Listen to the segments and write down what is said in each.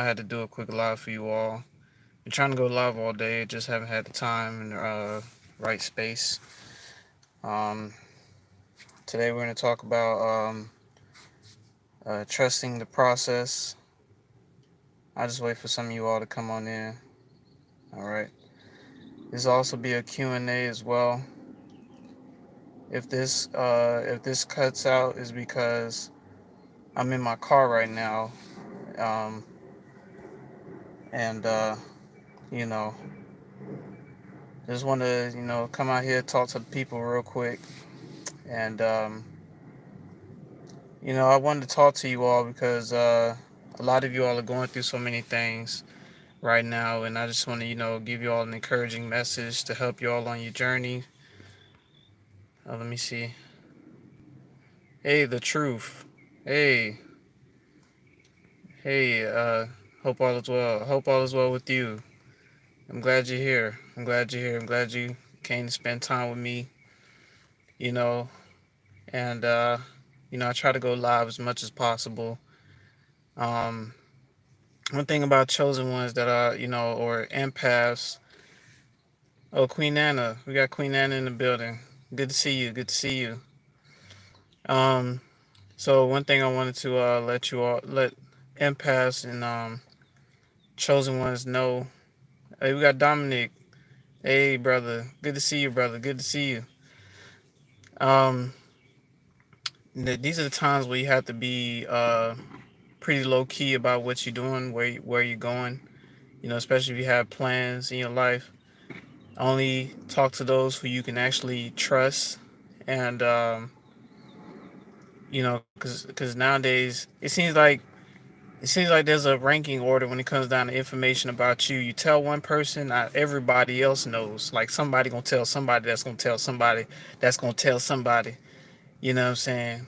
I had to do a quick live for you all. Been trying to go live all day, just haven't had the time and right space. Um, Today we're going to talk about trusting the process. I'll just wait for some of you all to come on in. All right. This will also be a Q&A as well. If this cuts out is because I'm in my car right now, um, and you know, just want to come out here talk to the people real quick, and I wanted to talk to you all because a lot of you all are going through so many things right now, and I just want to give you all an encouraging message to help you all on your journey. Let me see. Hey, the truth. Hey, hey. Hope all is well. Hope all is well with you. I'm glad you're here. I'm glad you're here. I'm glad you came to spend time with me. You know, and I try to go live as much as possible. Um, One thing about chosen ones that are, or empaths. Oh, Queen Anna. We got Queen Anna in the building. Good to see you. Good to see you. Um, so one thing I wanted to let empaths and chosen ones know. Hey, we got Dominic. Hey, brother. Good to see you, brother. Good to see you. Um, these are the times where you have to be pretty low key about what you're doing, where you're going. Especially if you have plans in your life. Only talk to those who you can actually trust, and because nowadays it seems like there's a ranking order when it comes down to information about you. You tell one person, not everybody else knows. Like somebody gonna tell somebody that's gonna tell somebody that's gonna tell somebody. You know what I'm saying?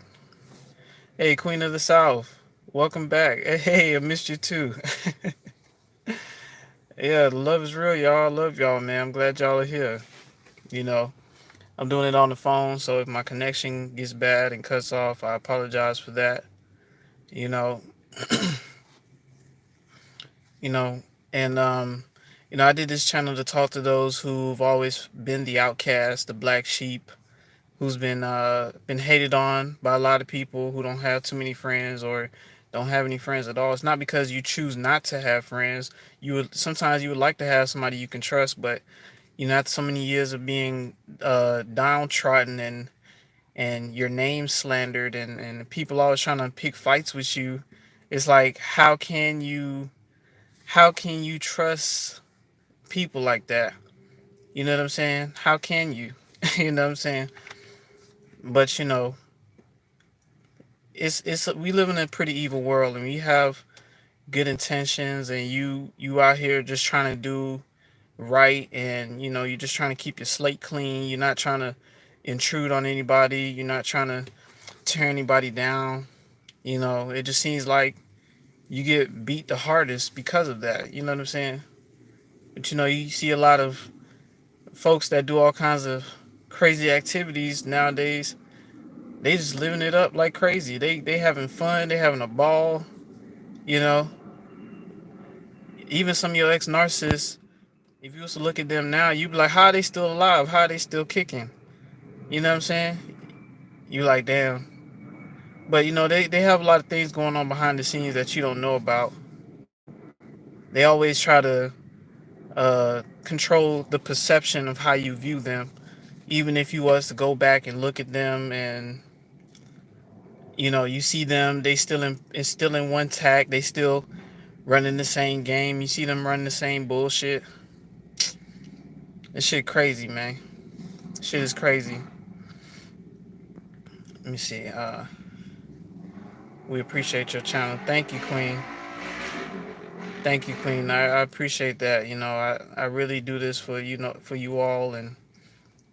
Hey, Queen of the South, welcome back. Hey, I missed you too. Yeah, the love is real, y'all. I love y'all, man. I'm glad y'all are here. You know, I'm doing it on the phone, so if my connection gets bad and cuts off, I apologize for that. You know, you know, and I did this channel to talk to those who've always been the outcast, the black sheep, who's been hated on by a lot of people who don't have too many friends or don't have any friends at all. It's not because you choose not to have friends. Sometimes you would like to have somebody you can trust, but after so many years of being downtrodden and your name slandered and people always trying to pick fights with you, it's like how can you trust people like that? You know what I'm saying? How can you? You know what I'm saying? But it's we live in a pretty evil world, and we have good intentions, and you out here just trying to do right, and you're just trying to keep your slate clean. You're not trying to intrude on anybody. You're not trying to tear anybody down. It just seems like you get beat the hardest because of that. You know what I'm saying? But you see a lot of folks that do all kinds of crazy activities nowadays. They just living it up like crazy. They having fun. They having a ball. You know, even some of your ex narcissists. If you was to look at them now, you'd be like, how are they still alive? How are they still kicking? You know what I'm saying? You like, damn. But they have a lot of things going on behind the scenes that you don't know about. They always try to control the perception of how you view them. Even if you was to go back and look at them, and you see them, they still it's still in one tack. They still running the same game. You see them running the same bullshit. This shit crazy, man. Shit is crazy. Let me see. We appreciate your channel. Thank you, Queen. Thank you, Queen. I appreciate that. I really do this for for you all, and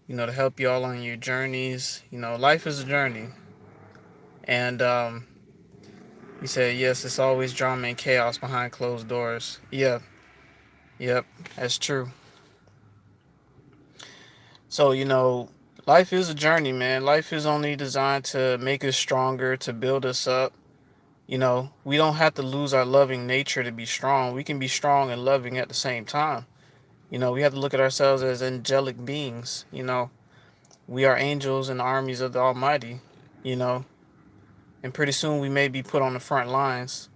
to help you all on your journeys. Life is a journey, and you said yes. It's always drama and chaos behind closed doors. Yeah, yep, that's true. So life is a journey, man. Life is only designed to make us stronger, to build us up. We don't have to lose our loving nature to be strong. We can be strong and loving at the same time. We have to look at ourselves as angelic beings. We are angels in the armies of the Almighty, you know, and pretty soon we may be put on the front lines.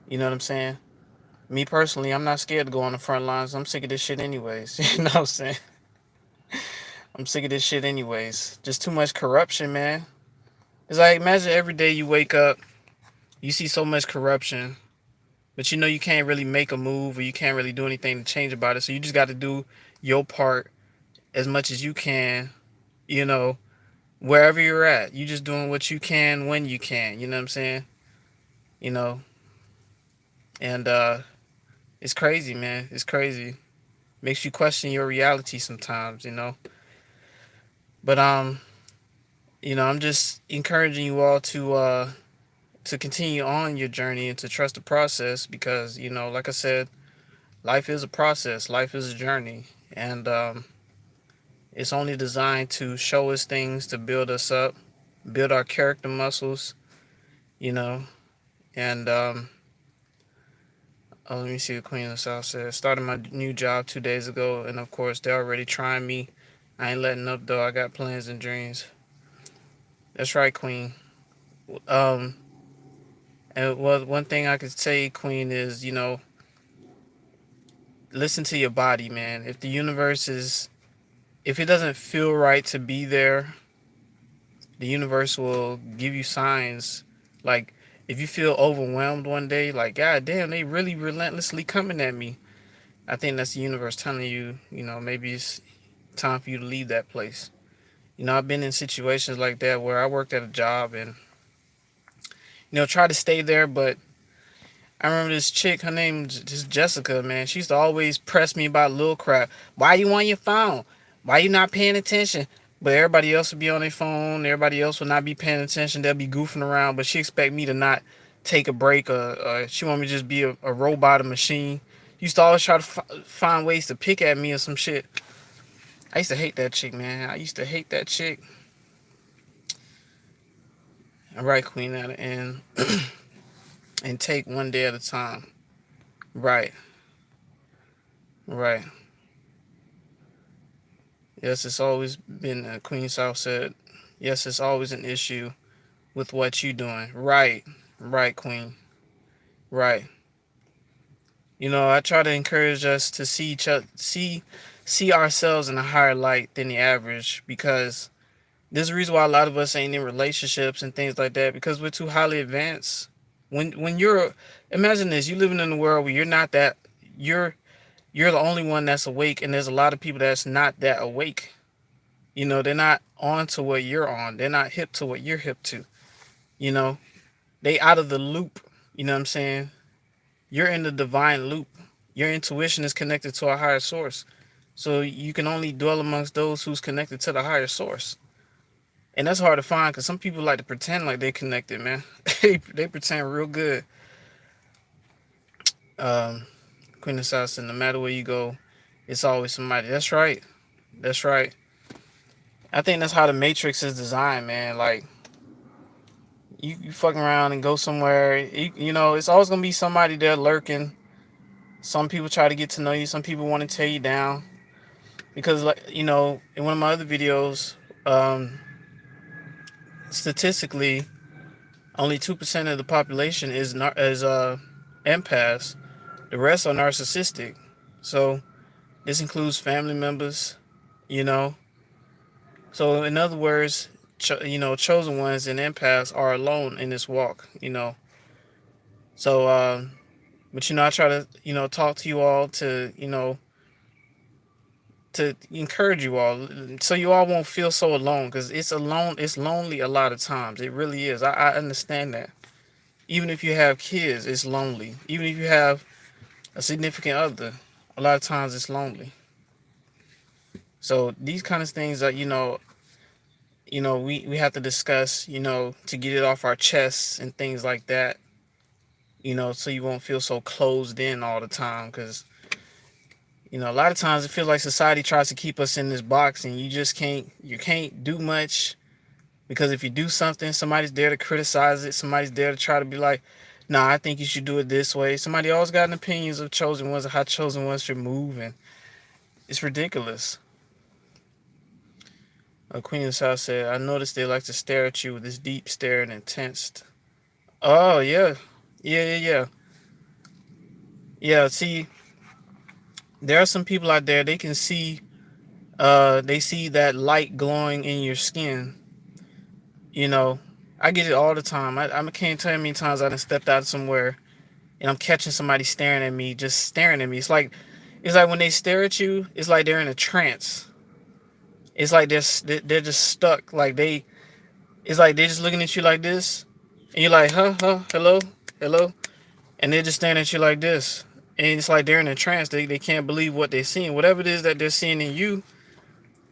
You know what I'm saying? Me personally, I'm not scared to go on the front lines. I'm sick of this shit anyways. You know what I'm saying? I'm sick of this shit anyways. Just too much corruption, man. It's like, imagine every day you wake up, you see so much corruption, but you can't really make a move or you can't really do anything to change about it. So you just got to do your part as much as you can, you know, wherever you're at. You just doing what you can when you can. You know what I'm saying? You know, and it's crazy, man. It's crazy. Makes you question your reality sometimes. But I'm just encouraging you all to continue on your journey and to trust the process because like I said, life is a process. Life is a journey, and it's only designed to show us things to build us up, build our character muscles. You know, and let me see what Queen of the South said. Started my new job 2 days ago, and of course they're already trying me. I ain't letting up though. I got plans and dreams. That's right, Queen. Um, and one thing I could say, Queen, is listen to your body, man. If it doesn't feel right to be there, the universe will give you signs. Like if you feel overwhelmed one day, like God damn, they really relentlessly coming at me. I think that's the universe telling you, maybe it's time for you to leave that place. I've been in situations like that where I worked at a job and tried to stay there, but I remember this chick, her name just Jessica, man. She used to always press me about little crap. Why you on your phone? Why you not paying attention? But everybody else would be on their phone. Everybody else would not be paying attention. They'll be goofing around. But she expect me to not take a break. Or she want me to just be a robot, a machine. Used to always try to find ways to pick at me or some shit. I used to hate that chick, man. I used to hate that chick. All right, Queen, and and take one day at a time. Right, right. Yes, it's always been, Queen South said, yes, it's always an issue with what you doing. Right, right, Queen. Right. I try to encourage us to see each other, see ourselves in a higher light than the average because there's a reason why a lot of us ain't in relationships and things like that because we're too highly advanced. When you're, imagine this, you living in a world where you're you're the only one that's awake, and there's a lot of people that's not that awake. They're not on to what you're on. They're not hip to what you're hip to. You know, they out of the loop. You know what I'm saying? You're in the divine loop. Your intuition is connected to a higher source. So you can only dwell amongst those who's connected to the higher source. And that's hard to find because some people like to pretend like they're connected, man. they pretend real good. Um, Queen of South, no matter where you go, it's always somebody. That's right. That's right. I think that's how the Matrix is designed, man. Like you fucking around and go somewhere, it's always gonna be somebody there lurking. Some people try to get to know you. Some people want to tear you down because, like in one of my other videos, um, statistically, only 2% of the population is empaths. The rest are narcissistic. So this includes family members. You know, so in other words, chosen ones and empaths are alone in this walk. So but I try to talk to you all to encourage you all so you all won't feel so alone because it's lonely a lot of times. It really is. I understand that. Even if you have kids, it's lonely. Even if you have a significant other, a lot of times it's lonely. So these kind of things that we have to discuss, to get it off our chests and things like that, so you won't feel so closed in all the time. Because, a lot of times it feels like society tries to keep us in this box and you can't do much. Because if you do something, somebody's there to criticize it. Somebody's there to try to be like, nah, I think you should do it this way. Somebody always got an opinions of chosen ones, of how chosen ones should move, and it's ridiculous. Queen of the South said, I noticed they like to stare at you with this deep stare and intense. Oh, yeah. Yeah. Yeah, see, there are some people out there, they see that light glowing in your skin. You know, I get it all the time. I can't tell you how many times I done stepped out somewhere and I'm catching somebody staring at me, just staring at me. It's like when they stare at you, it's like they're in a trance. It's like they're just stuck. It's like they're just looking at you like this, and you're like, hello, hello, and they're just staring at you like this, and it's like they're in a trance. They can't believe what they're seeing. Whatever it is that they're seeing in you,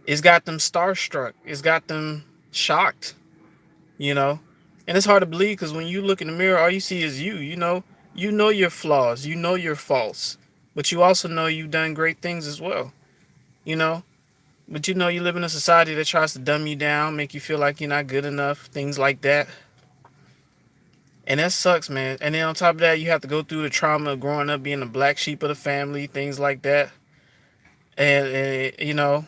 it's got them starstruck. It's got them shocked. You know, and it's hard to believe because when you look in the mirror, all you see is you. You know your flaws. You know your faults, but you also know you've done great things as well. You know, but you know you live in a society that tries to dumb you down, make you feel like you're not good enough, things like that. And that sucks, man. And then on top of that, you have to go through the trauma of growing up being the black sheep of the family, things like that. And you know,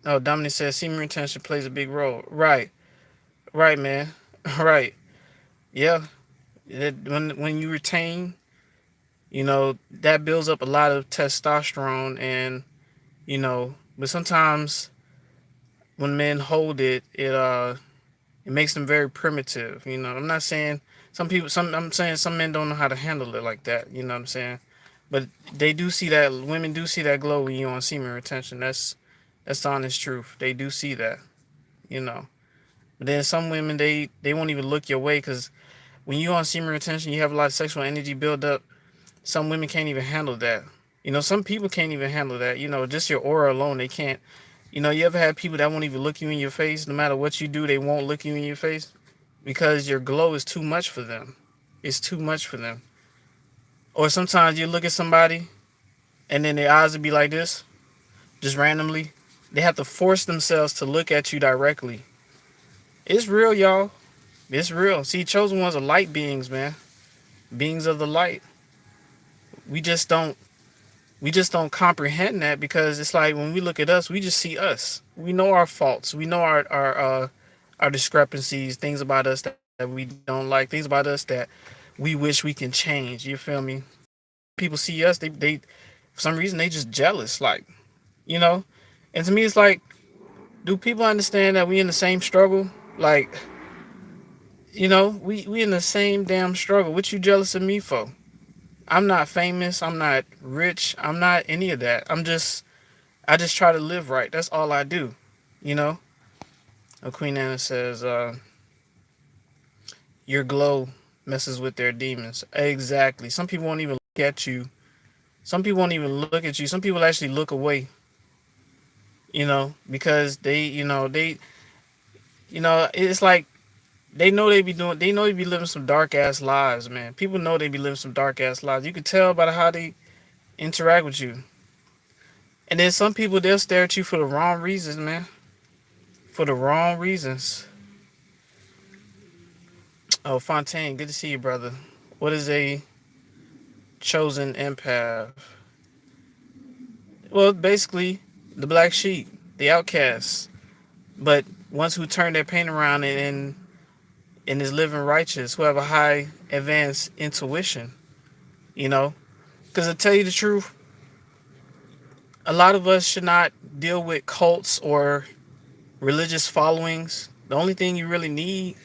oh, Dominic says semen retention plays a big role. Right, man. Right, yeah. When you retain, you know that builds up a lot of testosterone, and but sometimes when men hold it, it makes them very primitive. I'm not saying I'm saying some men don't know how to handle it like that. You know what I'm saying? But they do see that women do see that glow when you on semen retention. That's the honest truth. They do see that. You know. But then some women they won't even look your way because when you on semen retention, you have a lot of sexual energy build up. Some women can't even handle that. Some people can't even handle that. Just your aura alone, they can't. You ever had people that won't even look you in your face? No matter what you do, they won't look you in your face because your glow is too much for them. It's too much for them. Or sometimes you look at somebody and then their eyes will be like this, just randomly. They have to force themselves to look at you directly. It's real, y'all. It's real. See, chosen ones are light beings, man. Beings of the light. We just don't we just don't comprehend that because it's like when we look at us, we just see us. We know our faults. We know our discrepancies, things about us that we don't like, things about us that we wish we can change. You feel me? People see us, they for some reason they just jealous, like, you know? And to me it's like, do people understand that we in the same struggle? Like, we in the same damn struggle. What you jealous of me for? I'm not famous, I'm not rich, I'm not any of that. I just try to live right. That's all I do. You know? Queen Anna says, your glow messes with their demons. Exactly. Some people won't even look at you. Some people won't even look at you. Some people actually look away, because it's like they know they be living some dark ass lives, man. People know they be living some dark ass lives. You can tell by how they interact with you. And then some people, they'll stare at you for the wrong reasons, man. For the wrong reasons. Oh, Fontaine, good to see you, brother. What is a chosen empath? Well, basically, the black sheep, the outcasts, but ones who turn their pain around and is living righteous, who have a high advanced intuition, you know? Because to tell you the truth, a lot of us should not deal with cults or religious followings. The only thing you really need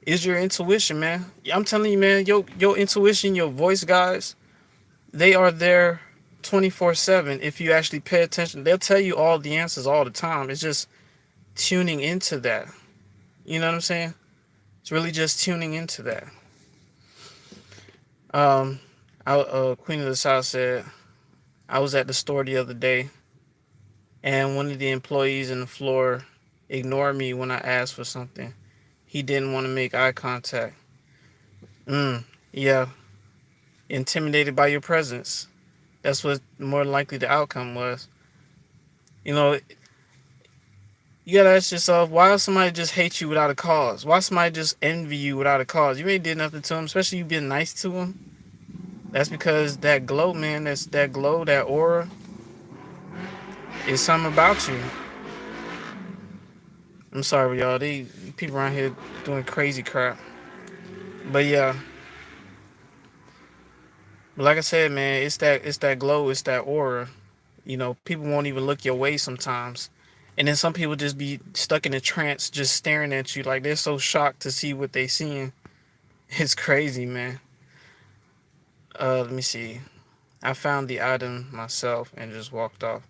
is your intuition, man. I'm telling you, man, your intuition, your voice guys, they are there 24/7 if you actually pay attention. They'll tell you all the answers all the time. It's just tuning into that. You know what I'm saying? It's really just tuning into that. Um, Queen of the South said, I was at the store the other day, and one of the employees in the floor ignored me when I asked for something. He didn't want to make eye contact. Yeah, intimidated by your presence. That's what more likely the outcome was. You know, You gotta ask yourself, why does somebody just hate you without a cause? Why somebody just envy you without a cause? You ain't did nothing to them, especially you being nice to them. That's because that glow, man. That's that glow, that aura is something about you. I'm sorry, y'all. They people around here doing crazy crap. But yeah, but like I said, man, it's that glow, it's that aura. You know, people won't even look your way sometimes. And then some people just be stuck in a trance, just staring at you like they're so shocked to see what they seeing. It's crazy, man. Let me see. I found the item myself and just walked off.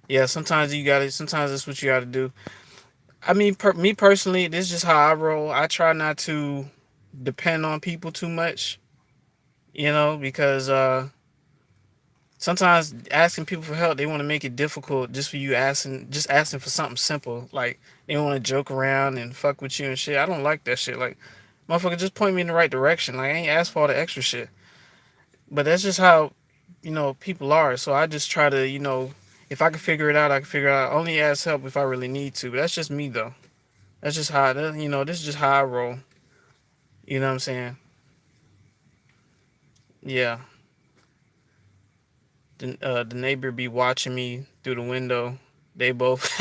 Yeah, sometimes you gotta. Sometimes that's what you gotta do. I mean, me personally, this is just how I roll. I try not to depend on people too much, because sometimes asking people for help, they want to make it difficult just for you asking for something simple. Like they want to joke around and fuck with you and shit. I don't like that shit. Like, motherfucker, just point me in the right direction. Like I ain't asked for all the extra shit. But that's just how people are. So I just try to if I can figure it out, I can figure it out. I only ask help if I really need to. But that's just me though. That's just how this is just how I roll. You know what I'm saying? Yeah. The neighbor be watching me through the window. They both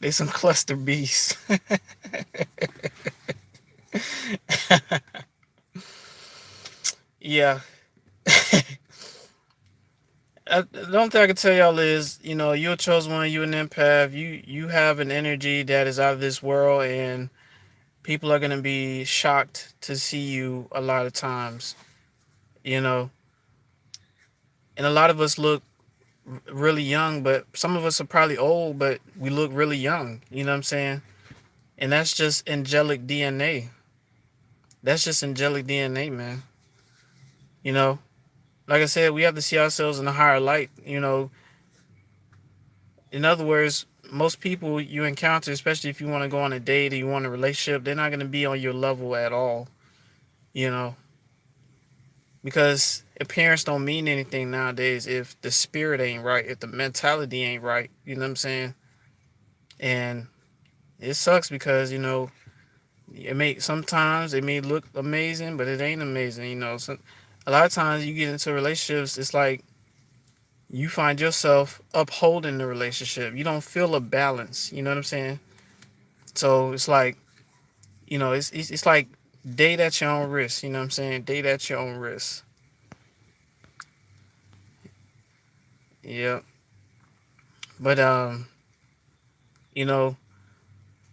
they some cluster beasts. Yeah. The only thing I can tell y'all is, you're a chosen one, you're an empath, you have an energy that is out of this world, and people are gonna be shocked to see you a lot of times, you know. And a lot of us look really young, but some of us are probably old, but we look really young. You know what I'm saying? And that's just angelic DNA. That's just angelic DNA, man. You know, like I said, we have to see ourselves in a higher light. In other words, most people you encounter, especially if you want to go on a date or you want a relationship, they're not going to be on your level at all. You know, because appearance don't mean anything nowadays if the spirit ain't right, if the mentality ain't right. You know what I'm saying? And it sucks because sometimes it may look amazing, but it ain't amazing. So a lot of times you get into relationships, it's like you find yourself upholding the relationship. You don't feel a balance. You know what I'm saying? So it's like it's like date at your own risk. You know what I'm saying? Date at your own risk. Yeah, but you know,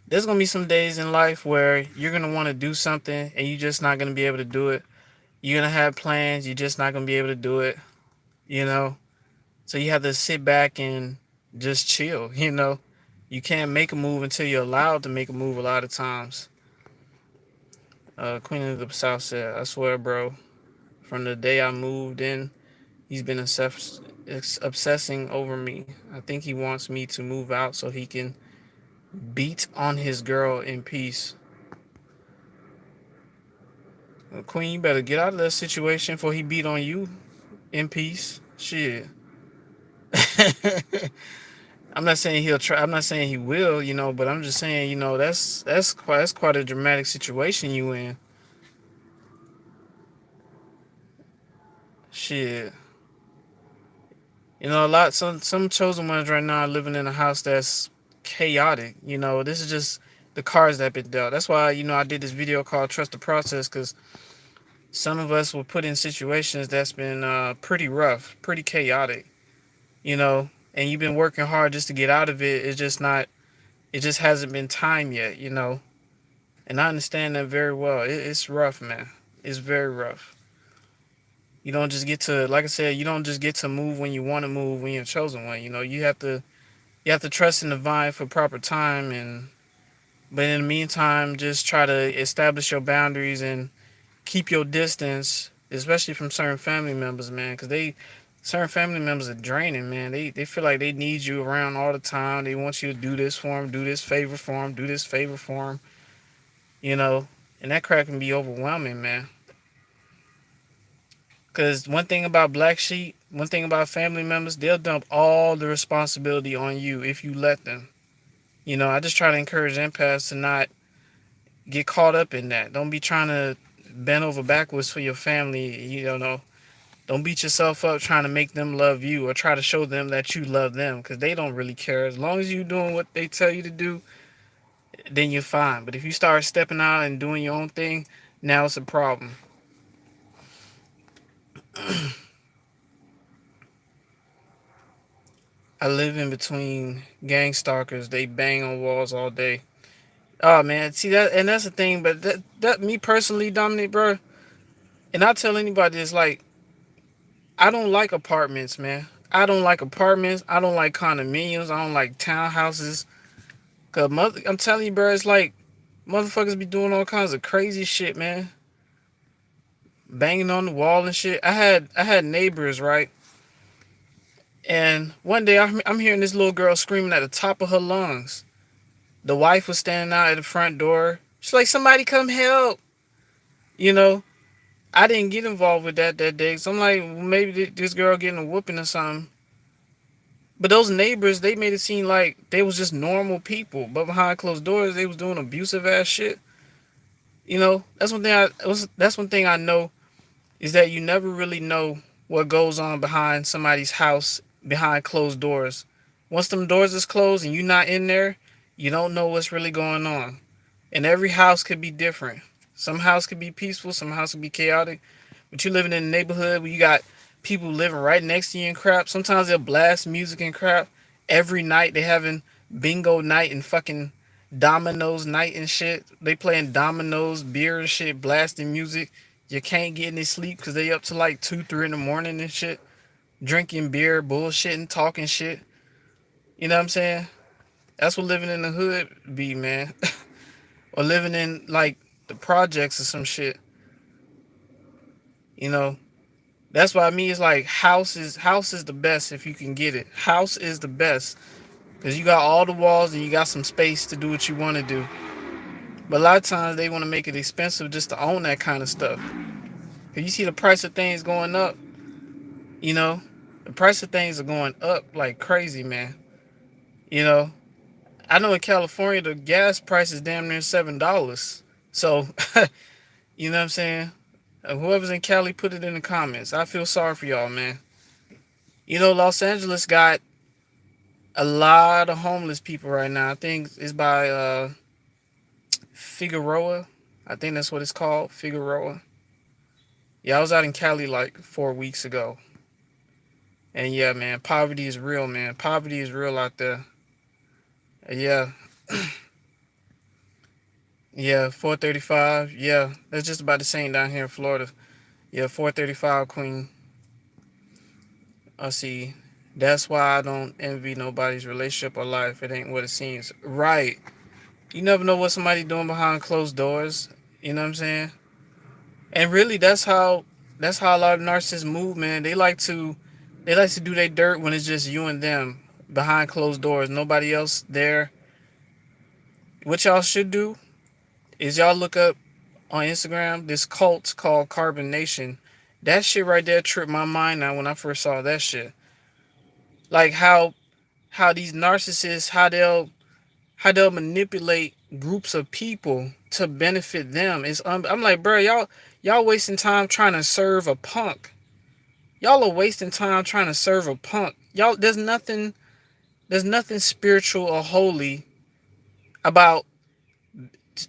there's gonna be some days in life where you're gonna want to do something and you're just not gonna be able to do it. You're gonna have plans, you're just not gonna be able to do it. You know, so you have to sit back and just chill. You can't make a move until you're allowed to make a move. A lot of times, Queen of the South said, "I swear, bro, from the day I moved in, he's been obsessing over me. I think he wants me to move out so he can beat on his girl in peace." Queen, you better get out of that situation before he beat on you in peace. Shit. I'm not saying he'll try. I'm not saying he will, but I'm just saying, that's quite a dramatic situation you in. Shit. A lot some chosen ones right now are living in a house that's chaotic. This is just the cards that have been dealt. That's why I did this video called Trust the Process, because some of us were put in situations that's been pretty rough, pretty chaotic. And you've been working hard just to get out of it. It's just not. It just hasn't been time yet. And I understand that very well. It's rough, man. It's very rough. You don't just get to, like I said, you don't just get to move when you want to move when you're chosen one. You have to trust in the divine for proper time, but in the meantime, just try to establish your boundaries and keep your distance, especially from certain family members, man, because certain family members are draining, man. They feel like they need you around all the time. They want you to do this for them, do this favor for them, do this favor for them, you know, and that crap can be overwhelming, man. Because one thing about black sheep, one thing about family members, they'll dump all the responsibility on you if you let them. I just try to encourage empaths to not get caught up in that. Don't be trying to bend over backwards for your family. Don't beat yourself up trying to make them love you or try to show them that you love them because they don't really care. As long as you're doing what they tell you to do, then you're fine. But if you start stepping out and doing your own thing, now it's a problem. I live in between gang stalkers. They bang on walls all day. Oh man, see that, and that's the thing. But that me personally, Dominic, bro, and I tell anybody it's like I don't like apartments, man. I don't like apartments. I don't like condominiums. I don't like townhouses. Cause I'm telling you, bro, it's like motherfuckers be doing all kinds of crazy shit, man. Banging on the wall and shit. I had neighbors, right? And one day I'm hearing this little girl screaming at the top of her lungs. The wife was standing out at the front door. She's like, "Somebody come help!" You know, I didn't get involved with that day. So I'm like, well, maybe this girl getting a whooping or something. But those neighbors, they made it seem like they was just normal people. But behind closed doors, they was doing abusive ass shit. That's one thing I know is that you never really know what goes on behind somebody's house behind closed doors. Once them doors is closed and you're not in there, you don't know what's really going on. And every house could be different. Some house could be peaceful, some house could be chaotic. But you living in a neighborhood where you got people living right next to you and crap. Sometimes they'll blast music and crap. Every night they having bingo night and fucking dominoes night and shit. They playing dominoes, beer and shit, blasting music. You can't get any sleep because they up to like 2, 3 in the morning and shit. Drinking beer, bullshitting, talking shit. You know what I'm saying? That's what living in the hood be, man. Or living in like the projects or some shit. You know, that's why I mean it's like house is the best if you can get it. House is the best because you got all the walls and you got some space to do what you want to do. But a lot of times they want to make it expensive just to own that kind of stuff. Cause you see the price of things going up. You know, the price of things are going up like crazy, man. You know, I know in California the gas price is damn near $7. So, you know what I'm saying? Whoever's in Cali, put it in the comments. I feel sorry for y'all, man. Los Angeles got a lot of homeless people right now. I think it's by Figueroa. I think that's what it's called, Figueroa. Yeah, I was out in Cali like 4 weeks ago. And yeah, man, poverty is real, man. Poverty is real out there. Yeah. Yeah, 435. Yeah, that's just about the same down here in Florida. Yeah, 435, Queen. I see. That's why I don't envy nobody's relationship or life. It ain't what it seems. Right. You never know what somebody doing behind closed doors. You know what I'm saying? And really, that's how a lot of narcissists move, man. They like to do their dirt when it's just you and them behind closed doors, nobody else there. What y'all should do is y'all look up on Instagram this cult called Carbon Nation. That shit right there tripped my mind now when I first saw that shit. Like how these narcissists how they'll manipulate groups of people to benefit them. I'm like, bro, y'all wasting time trying to serve a punk. Y'all are wasting time trying to serve a punk. Y'all, there's nothing spiritual or holy about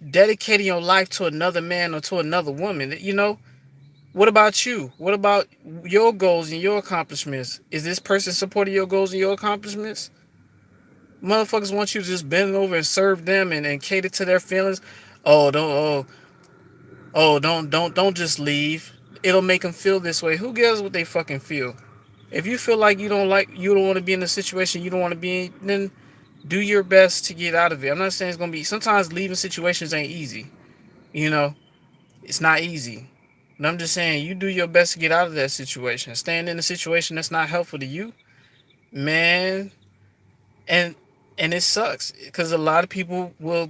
dedicating your life to another man or to another woman. What about you? What about your goals and your accomplishments? Is this person supporting your goals and your accomplishments? Motherfuckers want you to just bend over and serve them and cater to their feelings. Oh, don't just leave. It'll make them feel this way. Who cares what they fucking feel? If you feel like you don't want to be in a situation you don't want to be in, then do your best to get out of it. I'm not saying it's gonna be. Sometimes leaving situations ain't easy. You know, it's not easy. And I'm just saying you do your best to get out of that situation. Staying in a situation that's not helpful to you, man, and it sucks because a lot of people will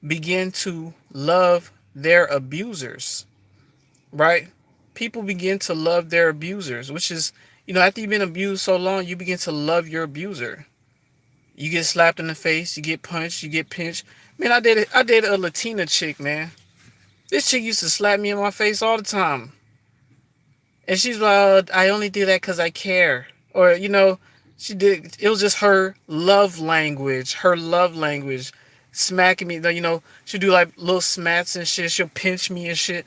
begin to love their abusers, right? people begin to love their abusers, which is, after you've been abused so long, you begin to love your abuser. You get slapped in the face, you get punched, you get pinched. Man, I dated a Latina chick, man. This chick used to slap me in my face all the time. And she's like, I only do that because I care. Or, she did, it was just her love language. Her love language. Smacking me. She'll do like little smacks and shit. She'll pinch me and shit.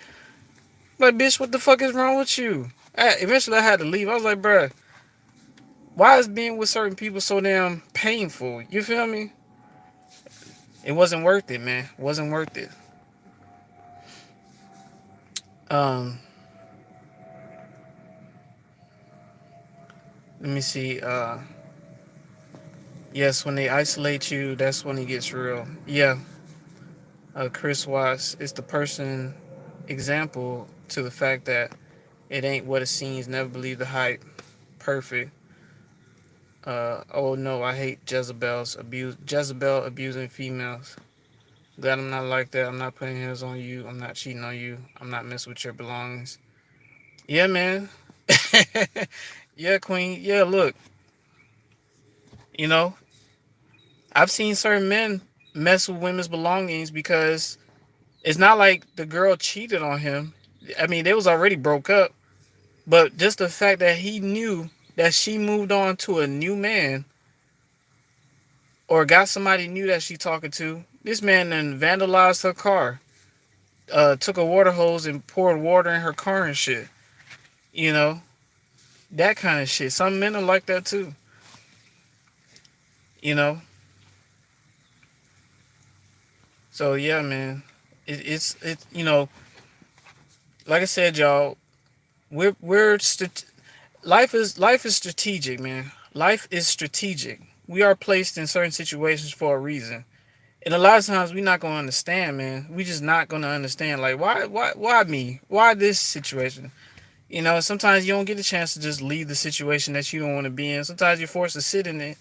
Like, bitch, what the fuck is wrong with you? Eventually, I had to leave. I was like, bruh, why is being with certain people so damn painful? You feel me? It wasn't worth it, man. It wasn't worth it. Um, Let me see. Yes, when they isolate you, that's when it gets real. Yeah, Chris Watts is the person example to the fact that it ain't what it seems. Never believe the hype. Perfect. Oh no, I hate Jezebel abusing females. Glad I'm not like that. I'm not putting hands on you. I'm not cheating on you. I'm not messing with your belongings. Yeah, man. Yeah, Queen. Yeah, look. You know, I've seen certain men mess with women's belongings because it's not like the girl cheated on him. I mean, they was already broke up, but just the fact that he knew that she moved on to a new man or got somebody new that she talking to. This man then vandalized her car, took a water hose and poured water in her car and shit. You know, that kind of shit. Some men are like that too. You know, so yeah, man. It's like I said, y'all. We're life is strategic, man. Life is strategic. We are placed in certain situations for a reason. And a lot of times we're not gonna understand, man. We just not gonna understand. Like, why me? Why this situation? Sometimes you don't get a chance to just leave the situation that you don't want to be in. Sometimes you're forced to sit in it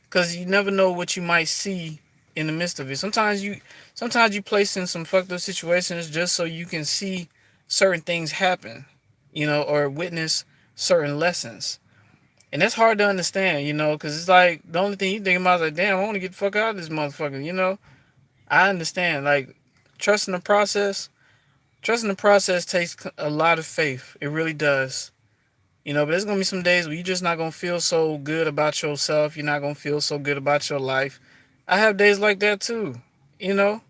because you never know what you might see in the midst of it. Sometimes you place in some fucked up situations just so you can see certain things happen, or witness certain lessons. And that's hard to understand, because it's like the only thing you think about is like, damn, I want to get the fuck out of this motherfucker. I understand, like, trusting the process. Trusting the process takes a lot of faith. It really does. But there's gonna be some days where you're just not gonna feel so good about yourself. You're not gonna feel so good about your life. I have days like that too. You know,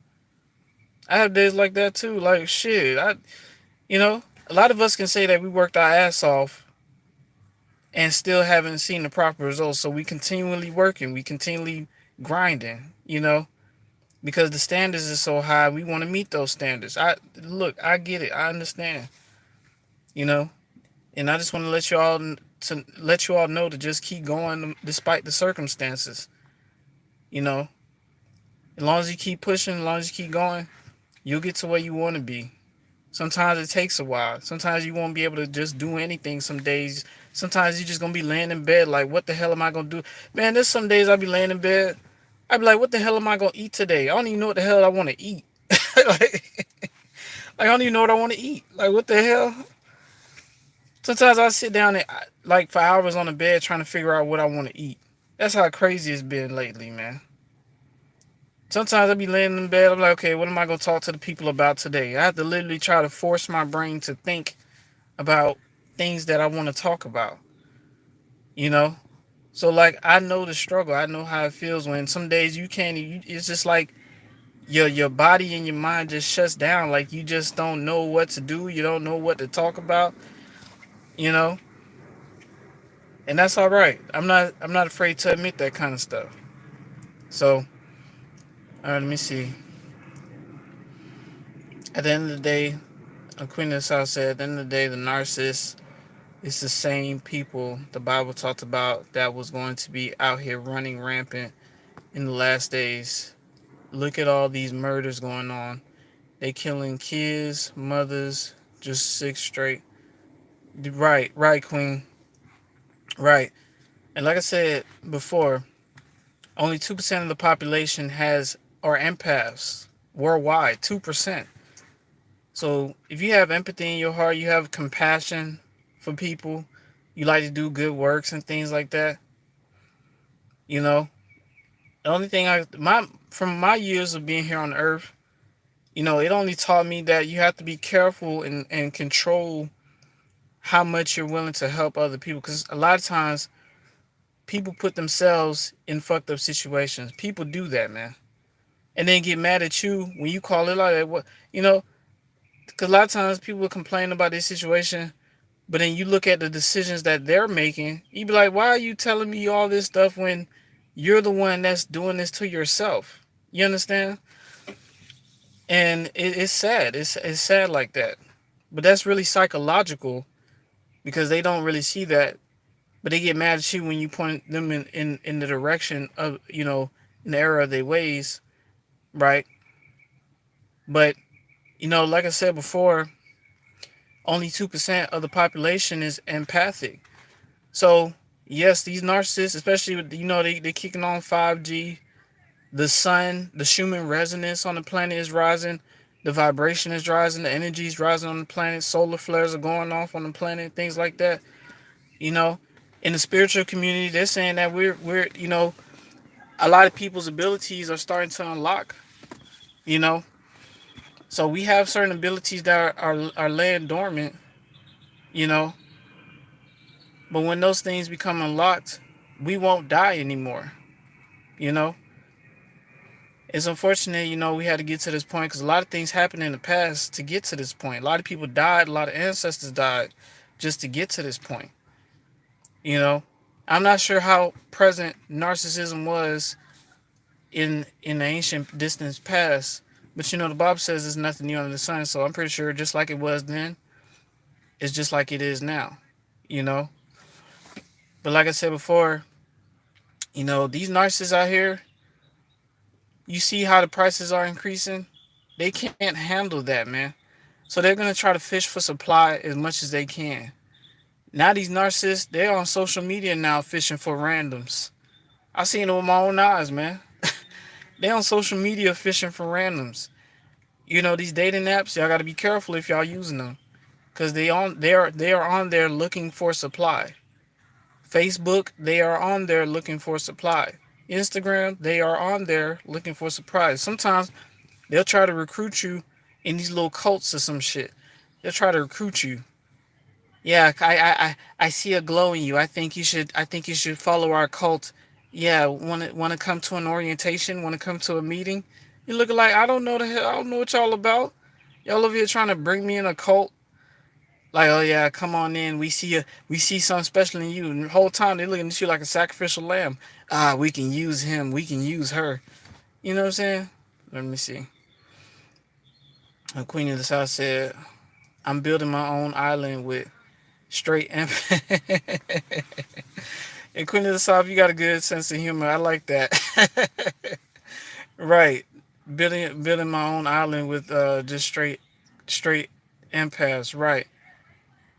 I have days like that too. Like shit, a lot of us can say that we worked our ass off and still haven't seen the proper results. So we continually working, we continually grinding. Because the standards are so high, we want to meet those standards. I get it. I understand. You know, and I just want to let you all know to just keep going despite the circumstances. You know, as long as you keep pushing, as long as you keep going, you'll get to where you want to be. Sometimes it takes a while. Sometimes you won't be able to just do anything some days. Sometimes you're just going to be laying in bed like, what the hell am I going to do? Man, there's some days I'll be laying in bed. I'll be like, what the hell am I going to eat today? I don't even know what the hell I want to eat. like, I don't even know what I want to eat. Like, what the hell? Sometimes I sit down and like for hours on the bed trying to figure out what I want to eat. That's how crazy it's been lately, man. Sometimes I be laying in bed. I'm like, okay, what am I gonna talk to the people about today? I have to literally try to force my brain to think about things that I want to talk about. You know, so like I know the struggle. I know how it feels when some days you can't. It's just like your body and your mind just shuts down. Like you just don't know what to do. You don't know what to talk about. You know, and that's all right. I'm not afraid to admit that kind of stuff. So, all right, let me see. At the end of the day, Queen of the South said, at the end of the day, the narcissist is the same people the Bible talked about that was going to be out here running rampant in the last days. Look at all these murders going on. They killing kids, mothers, just six straight. Right, Queen. Right. And like I said before, only 2% of the population are empaths worldwide. 2%. So if you have empathy in your heart, you have compassion for people, you like to do good works and things like that, you know. The only thing I my from my years of being here on earth, it only taught me that you have to be careful and control how much you're willing to help other people, because a lot of times people put themselves in fucked up situations. People do that, man, and then get mad at you when you call it like that. What you know? Because a lot of times people will complain about this situation, but then you look at the decisions that they're making. You be like, why are you telling me all this stuff when you're the one that's doing this to yourself? You understand? And it's sad. It's sad like that. But that's really psychological because they don't really see that. But they get mad at you when you point them in the direction of, in the error of their ways, right? But, like I said before, only 2% of the population is empathic. So, yes, these narcissists, especially with, they kicking on 5G, the sun, the Schumann resonance on the planet is rising, the vibration is rising, the energy is rising on the planet, solar flares are going off on the planet, things like that. You know, in the spiritual community, they're saying that we're a lot of people's abilities are starting to unlock. You know, so we have certain abilities that are laying dormant. You know, but when those things become unlocked, we won't die anymore. You know, it's unfortunate, we had to get to this point because a lot of things happened in the past to get to this point. A lot of people died, a lot of ancestors died just to get to this point. You know, I'm not sure how present narcissism was in the ancient distant past, but the Bible says there's nothing new under the sun. So I'm pretty sure just like it was then, it's just like it is now. You know, but like I said before, these narcissists out here, you see how the prices are increasing. They can't handle that, man. So they're gonna try to fish for supply as much as they can. Now these narcissists, they're on social media now fishing for randoms. I seen it with my own eyes, man. They on social media fishing for randoms. These dating apps, y'all gotta be careful if y'all using them. Cause they are on there looking for supply. Facebook, they are on there looking for supply. Instagram, they are on there looking for supply. Sometimes they'll try to recruit you in these little cults or some shit. They'll try to recruit you. Yeah, I see a glow in you. I think you should follow our cult. Yeah, wanna come to an orientation? Wanna come to a meeting? You looking like I don't know the hell. I don't know what y'all about. Y'all over here trying to bring me in a cult? Like, oh yeah, come on in. We see something special in you. And the whole time they looking at you like a sacrificial lamb. We can use him. We can use her. You know what I'm saying? Let me see. The Queen of the South said, "I'm building my own island with straight and." And Queen of the South, you got a good sense of humor. I like that. Right. Building my own island with just straight empaths. Right.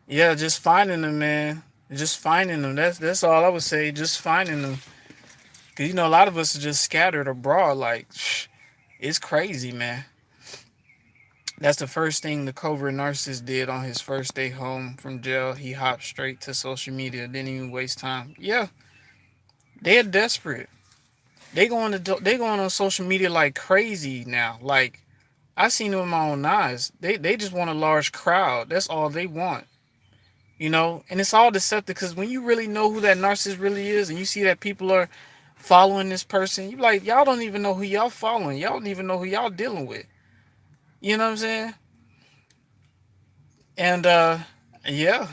Yeah, just finding them, man. Just finding them. That's all I would say. Just finding them. Cause a lot of us are just scattered abroad. Like, it's crazy, man. That's the first thing the covert narcissist did on his first day home from jail. He hopped straight to social media. Didn't even waste time. Yeah, they're desperate. They going on social media like crazy now. Like, I seen it with my own eyes. They just want a large crowd. That's all they want. And it's all deceptive because when you really know who that narcissist really is, and you see that people are following this person, you like, y'all don't even know who y'all following. Y'all don't even know who y'all dealing with. You know what I'm saying? And yeah,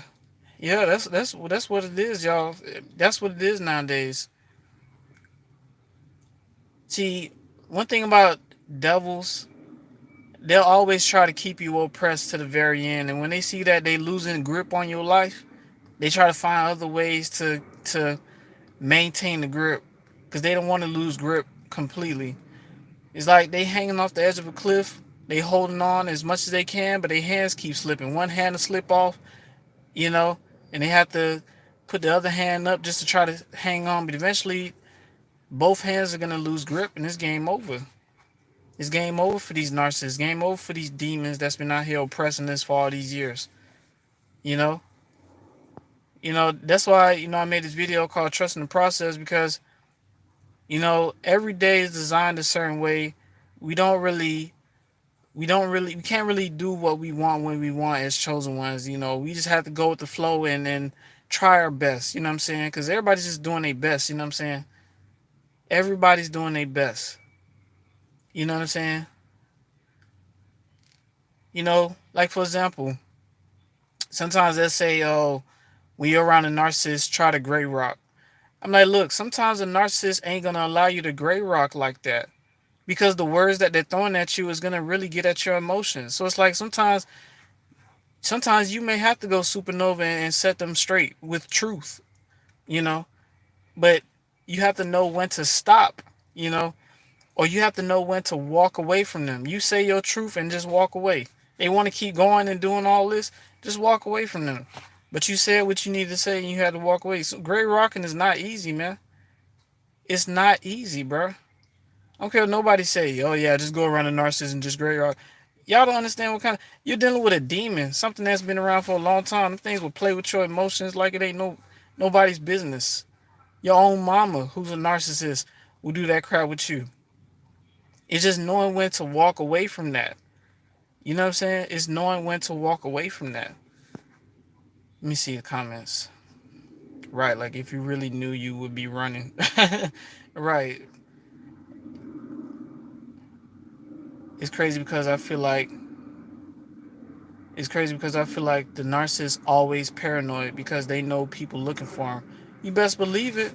yeah, that's what it is, y'all. That's what it is nowadays. See, one thing about devils, they'll always try to keep you oppressed to the very end. And when they see that they losing grip on your life, they try to find other ways to maintain the grip because they don't want to lose grip completely. It's like they hanging off the edge of a cliff. They holding on as much as they can, but their hands keep slipping. One hand will slip off, you know, and they have to put the other hand up just to try to hang on. But eventually, both hands are gonna lose grip, and this game over. It's game over for these narcissists. Game over for these demons that's been out here oppressing us for all these years. You know, that's why I made this video called "Trusting the Process" because every day is designed a certain way. We don't really, we can't really do what we want when we want as chosen ones. We just have to go with the flow and then try our best. You know what I'm saying? Because everybody's just doing their best. You know what I'm saying? Everybody's doing their best. You know what I'm saying? Like for example, sometimes they say, "Oh, when you're around a narcissist, try to gray rock." I'm like, look, sometimes a narcissist ain't gonna allow you to gray rock like that because the words that they're throwing at you is gonna really get at your emotions. So it's like sometimes you may have to go supernova and set them straight with truth, you know. But you have to know when to stop, you know, or you have to know when to walk away from them. You say your truth and just walk away. They want to keep going and doing all this, just walk away from them. But you said what you need to say and you had to walk away. So gray rocking is not easy, man. It's not easy, bro. I don't care what nobody say. Oh yeah, just go around a narcissist and just gray rock. Y'all don't understand what kind of you're dealing with a demon, something that's been around for a long time. Them things will play with your emotions like it ain't nobody's business. Your own mama, who's a narcissist, will do that crap with you. It's just knowing when to walk away from that. You know what I'm saying? It's knowing when to walk away from that. Let me see the comments. Right, like if you really knew you would be running. Right. It's crazy because I feel like the narcissist always paranoid because they know people looking for them. You best believe it.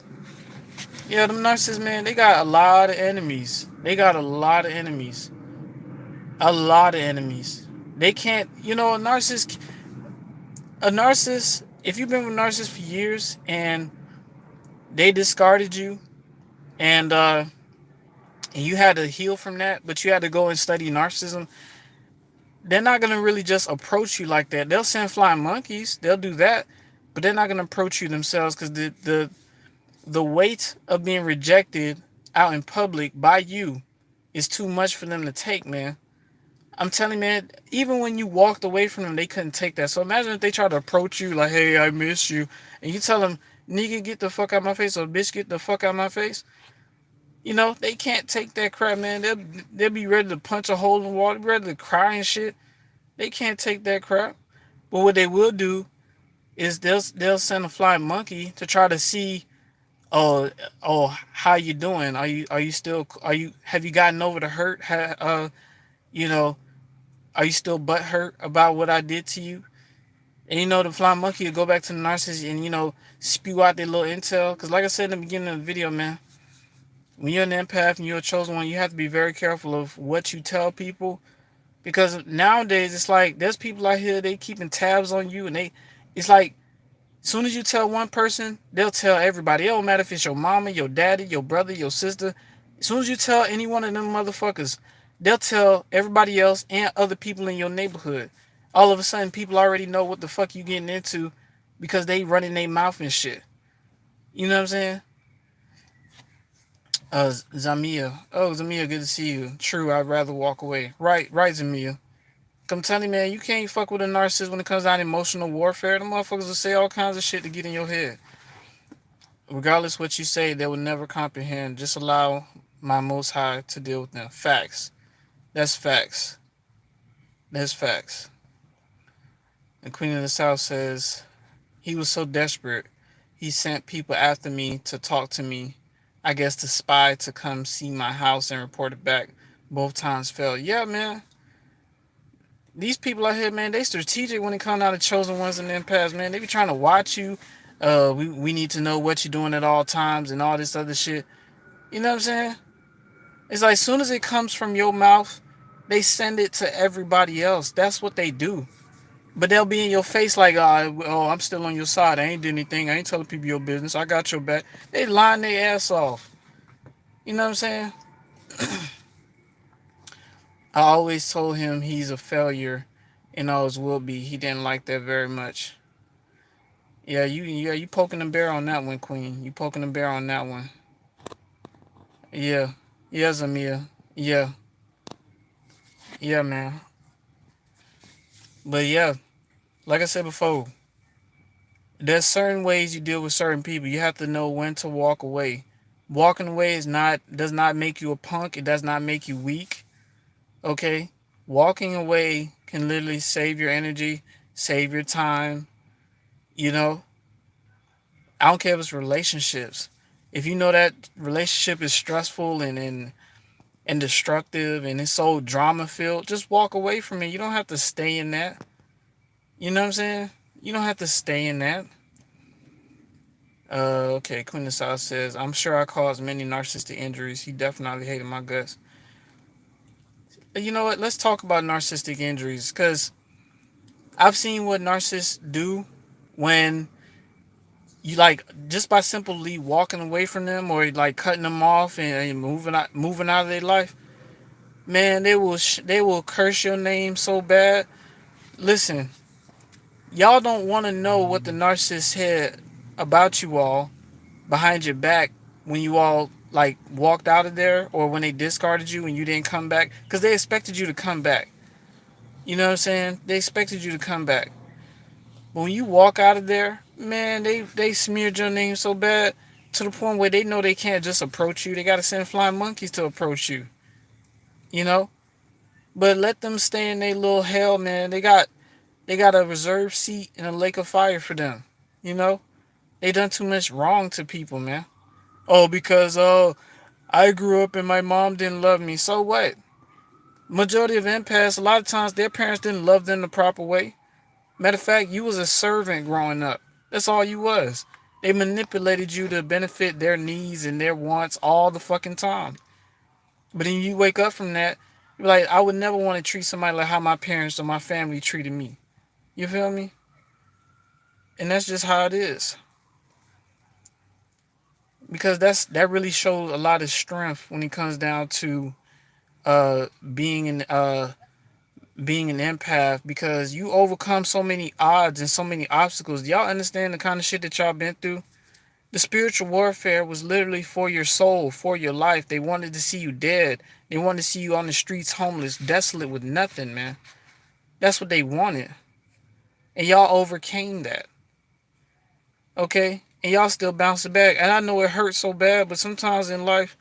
Yeah, them narcissists, man, they got a lot of enemies. They got a lot of enemies. A lot of enemies. They can't, a narcissist, if you've been with a narcissist for years and they discarded you and you had to heal from that, but you had to go and study narcissism, they're not gonna really just approach you like that. They'll send flying monkeys, they'll do that, but they're not gonna approach you themselves because the weight of being rejected out in public by you is too much for them to take, man. I'm telling you, man, even when you walked away from them, they couldn't take that. So imagine if they try to approach you like, "Hey, I miss you," and you tell them, "Nigga, get the fuck out my face," or "Bitch, get the fuck out my face." They can't take that crap, man. They'll be ready to punch a hole in the wall, be ready to cry and shit. They can't take that crap. But what they will do is they'll send a flying monkey to try to see, oh, how you doing? Are you still, have you gotten over the hurt? You know are you still butthurt about what I did to you? And the flying monkey will go back to the narcissist and spew out their little intel. Because like I said in the beginning of the video, man, when you're an empath and you're a chosen one, you have to be very careful of what you tell people. Because nowadays it's like there's people out here, they keeping tabs on you, and it's like as soon as you tell one person, they'll tell everybody. It don't matter if it's your mama, your daddy, your brother, your sister. As soon as you tell any one of them motherfuckers, they'll tell everybody else and other people in your neighborhood. All of a sudden, people already know what the fuck you getting into because they running their mouth and shit. You know what I'm saying? Zamia. Oh, Zamia, good to see you. True, I'd rather walk away. Right, Zamia. I'm telling you, man, you can't fuck with a narcissist when it comes down to emotional warfare. The motherfuckers will say all kinds of shit to get in your head. Regardless what you say, they will never comprehend. Just allow my Most High to deal with them. Facts. That's facts. That's facts. The Queen of the South says, he was so desperate, he sent people after me to talk to me. I guess the spy to come see my house and report it back. Both times failed. Yeah, man. These people out here, man, they strategic when it comes out of chosen ones and empaths, man. They be trying to watch you. We need to know what you're doing at all times and all this other shit. You know what I'm saying? It's like as soon as it comes from your mouth, they send it to everybody else. That's what they do. But they'll be in your face like, oh, I'm still on your side. I ain't did anything. I ain't telling people your business. I got your back. They lying their ass off. You know what I'm saying? I always told him he's a failure and always will be. He didn't like that very much. You poking the bear on that one, Queen. You poking the bear on that one. Yeah. Yeah, Zamia. Yeah. Yeah, man. But yeah, like I said before, there's certain ways you deal with certain people. You have to know when to walk away. Walking away does not make you a punk. It does not make you weak. Okay? Walking away can literally save your energy, save your time. You know, I don't care if it's relationships. If you know that relationship is stressful and destructive and it's so drama filled, just walk away from it. You don't have to stay in that. You know what I'm saying? You don't have to stay in that. Okay, Queen of South says, I'm sure I caused many narcissistic injuries. He definitely hated my guts. You know what? Let's talk about narcissistic injuries because I've seen what narcissists do when you like just by simply walking away from them or like cutting them off and moving out of their life. Man, they will curse your name so bad. Listen, y'all don't want to know what the narcissist said about you all behind your back when you all like walked out of there or when they discarded you and you didn't come back because they expected you to come back. You know what I'm saying? They expected you to come back. But when you walk out of there, man, they smeared your name so bad to the point where they know they can't just approach you. They got to send flying monkeys to approach you. You know? But let them stay in their little hell, man. They got a reserved seat in a lake of fire for them. You know? They done too much wrong to people, man. Oh, because I grew up and my mom didn't love me. So what? Majority of empaths, a lot of times their parents didn't love them the proper way. Matter of fact, you was a servant growing up. That's all you was. They manipulated you to benefit their needs and their wants all the fucking time. But then you wake up from that, you're like, I would never want to treat somebody like how my parents or my family treated me. You feel me? And that's just how it is. Because that really shows a lot of strength when it comes down to uh being an uh being an empath because you overcome so many odds and so many obstacles. Y'all understand the kind of shit that y'all been through? The spiritual warfare was literally for your soul, for your life. They wanted to see you dead. They wanted to see you on the streets homeless, desolate with nothing, man. That's what they wanted. And y'all overcame that. Okay? And y'all still bouncing back. And I know it hurts so bad, but sometimes in life,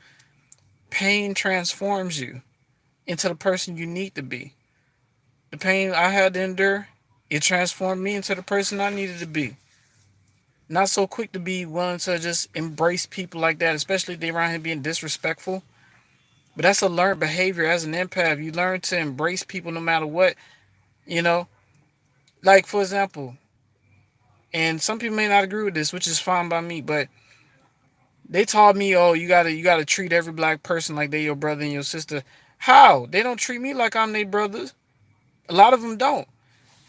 pain transforms you into the person you need to be. The pain I had to endure, it transformed me into the person I needed to be. Not so quick to be willing to just embrace people like that, especially if they around here being disrespectful. But that's a learned behavior as an empath. You learn to embrace people no matter what, you know? Like, for example, and some people may not agree with this, which is fine by me, but they taught me, oh, you gotta treat every black person like they your brother and your sister. How? They don't treat me like I'm their brothers. A lot of them don't.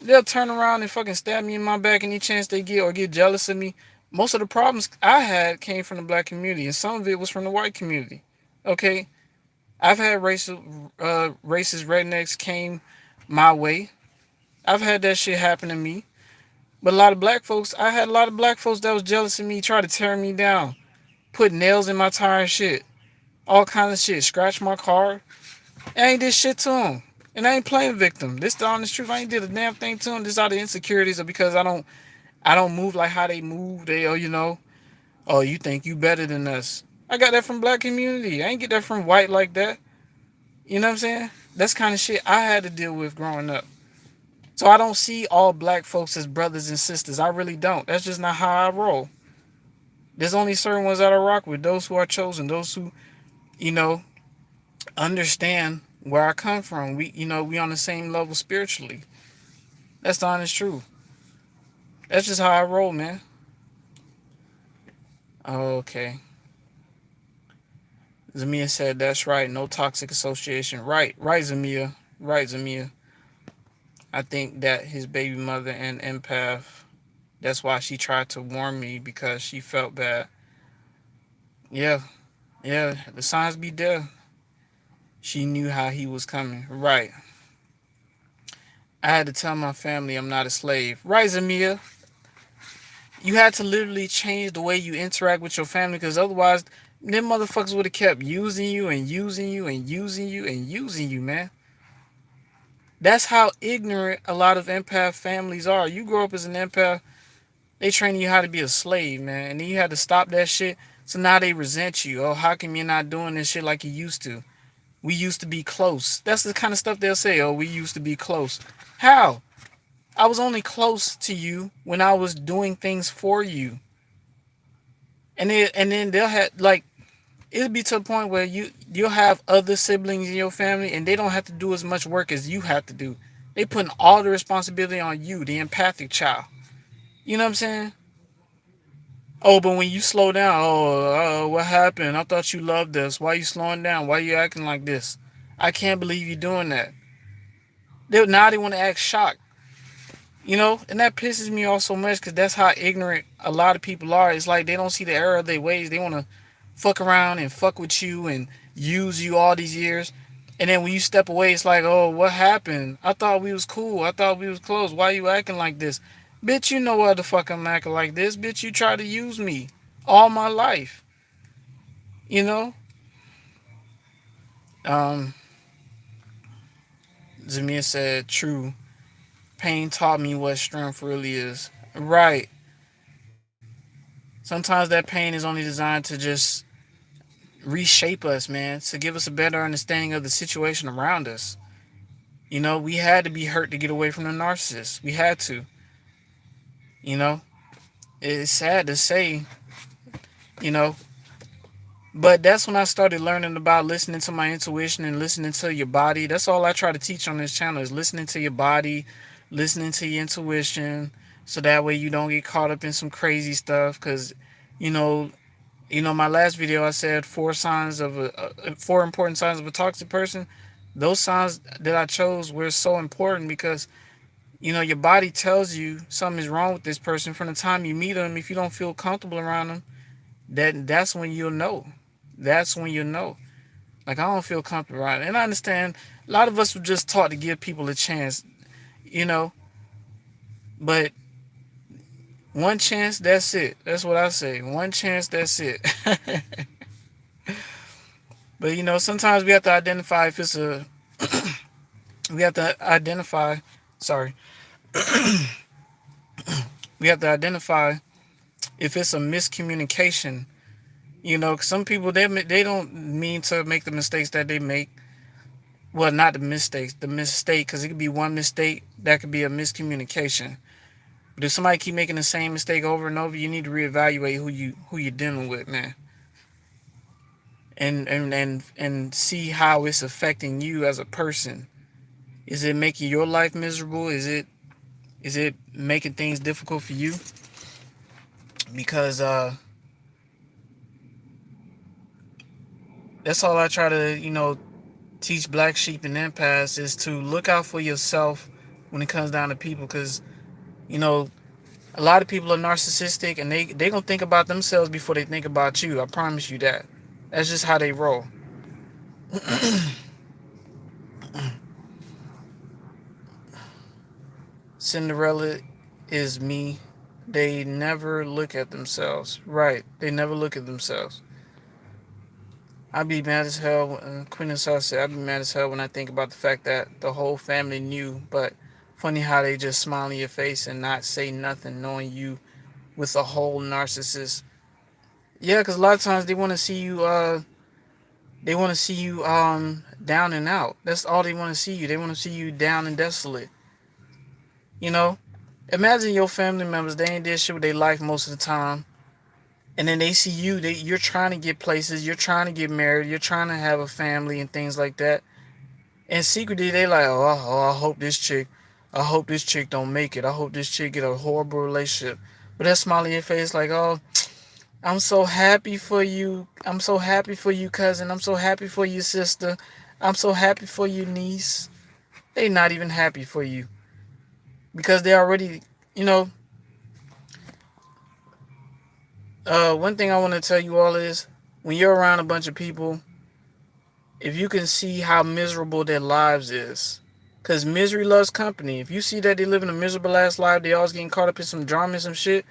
They'll turn around and fucking stab me in my back any chance they get or get jealous of me. Most of the problems I had came from the black community, and some of it was from the white community. Okay, I've had racist rednecks came my way. I've had that shit happen to me. But a lot of black folks, I had a lot of black folks that was jealous of me, try to tear me down, put nails in my tire and shit, all kinds of shit, scratch my car. I ain't did shit to them. And I ain't playing victim. This the honest truth. I ain't did a damn thing to them. This out of insecurities or because I don't move like how they move. They, oh, you think you better than us. I got that from black community. I ain't get that from white like that. You know what I'm saying? That's kind of shit I had to deal with growing up. So I don't see all black folks as brothers and sisters. I really don't. That's just not how I roll. There's only certain ones that I rock with. Those who are chosen. Those who, you know, understand where I come from. We on the same level spiritually. That's the honest truth. That's just how I roll, man. Okay. Zamia said that's right. No toxic association. Right, right, Zamia. Right, Zamia. I think that his baby mother and empath. That's why she tried to warn me because she felt bad. Yeah, yeah. The signs be there. She knew how he was coming. Right. I had to tell my family I'm not a slave. Right, Zamia. You had to literally change the way you interact with your family because otherwise, them motherfuckers would have kept using you and using you and using you and using you, man. That's how ignorant a lot of empath families are. You grow up as an empath, they train you how to be a slave, man, and then you had to stop that shit. So now they resent you. Oh, how come you're not doing this shit like you used to? We used to be close. That's the kind of stuff they'll say. Oh, we used to be close. How? I was only close to you when I was doing things for you. And then they'll have like it'll be to a point where you'll have other siblings in your family and they don't have to do as much work as you have to do. They putting all the responsibility on you, the empathic child. You know what I'm saying? Oh, but when you slow down, what happened? I thought you loved us. Why you slowing down? Why you acting like this? I can't believe you doing that. Now they want to act shocked. And that pisses me off so much because that's how ignorant a lot of people are. It's like they don't see the error of their ways. They want to fuck around and fuck with you and use you all these years. And then when you step away, it's like, oh, what happened? I thought we was cool. I thought we was close. Why you acting like this? Bitch, you know why the fuck I'm acting like this. Bitch, you tried to use me all my life. You know? Um, Zamir said, true. Pain taught me what strength really is. Right. Sometimes that pain is only designed to just reshape us, man, to give us a better understanding of the situation around us. We had to be hurt to get away from the narcissist. We had to. You know, it's sad to say, you know, but that's when I started learning about listening to my intuition and listening to your body. That's all I try to teach on this channel is listening to your body, listening to your intuition, so that way you don't get caught up in some crazy stuff. Cause, you know, my last video I said four important signs of a toxic person. Those signs that I chose were so important because your body tells you something is wrong with this person from the time you meet them. If you don't feel comfortable around them, that's when you'll know. That's when you'll know. Like I don't feel comfortable around them. And I understand a lot of us were just taught to give people a chance, you know, but one chance, that's it. That's what I say. One chance, that's it. But sometimes we have to identify if it's a we have to identify sorry. We have to identify if it's a miscommunication. 'Cause some people they don't mean to make the mistakes that they make. Well, not the mistakes, the mistake, because it could be one mistake that could be a miscommunication. But if somebody keep making the same mistake over and over, you need to reevaluate who you're dealing with, man, and see how it's affecting you as a person. Is it making your life miserable? Is it making things difficult for you? Because that's all I try to teach black sheep and empaths is to look out for yourself when it comes down to people. Because you know a lot of people are narcissistic and they gonna think about themselves before they think about you. I promise you that. That's just how they roll. Cinderella is me. They never look at themselves. Right. They never look at themselves. I'd be mad as hell. Queen of South said, I'd be mad as hell when I think about the fact that the whole family knew. But funny how they just smile in your face and not say nothing, knowing you with a whole narcissist. Yeah, because a lot of times they want to see you. They want to see you down and out. That's all they want to see you. They want to see you down and desolate. You know, imagine your family members. They ain't did shit with their life most of the time, and then they see you. You're trying to get places. You're trying to get married. You're trying to have a family and things like that. And secretly, they like, I hope this chick. I hope this chick don't make it. I hope this chick get a horrible relationship. But that smile on your face, like, oh, I'm so happy for you. I'm so happy for you, cousin. I'm so happy for you, sister. I'm so happy for you, niece. They not even happy for you because they already, you know. One thing I want to tell you all is when you're around a bunch of people, if you can see how miserable their lives is, because misery loves company. If you see that they living a miserable ass life, they always getting caught up in some drama and some shit,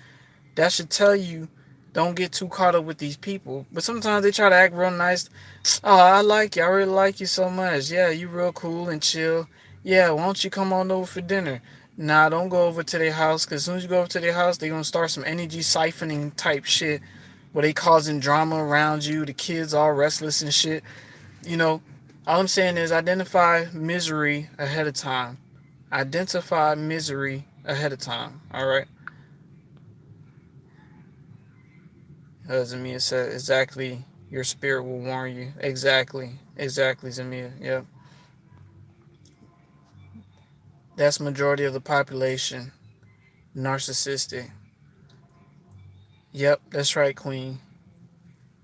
that should tell you don't get too caught up with these people. But sometimes they try to act real nice. Oh, I like you. I really like you so much. Yeah, you real cool and chill. Yeah, why don't you come on over for dinner? Nah, don't go over to their house, because as soon as you go over to their house, they're going to start some energy siphoning type shit where they causing drama around you. The kids all restless and shit. You know, all I'm saying is identify misery ahead of time. Identify misery ahead of time. All right. Zamia said, exactly. Your spirit will warn you. Exactly. Exactly, Zamia. Yep. That's majority of the population. Narcissistic. Yep, that's right, Queen.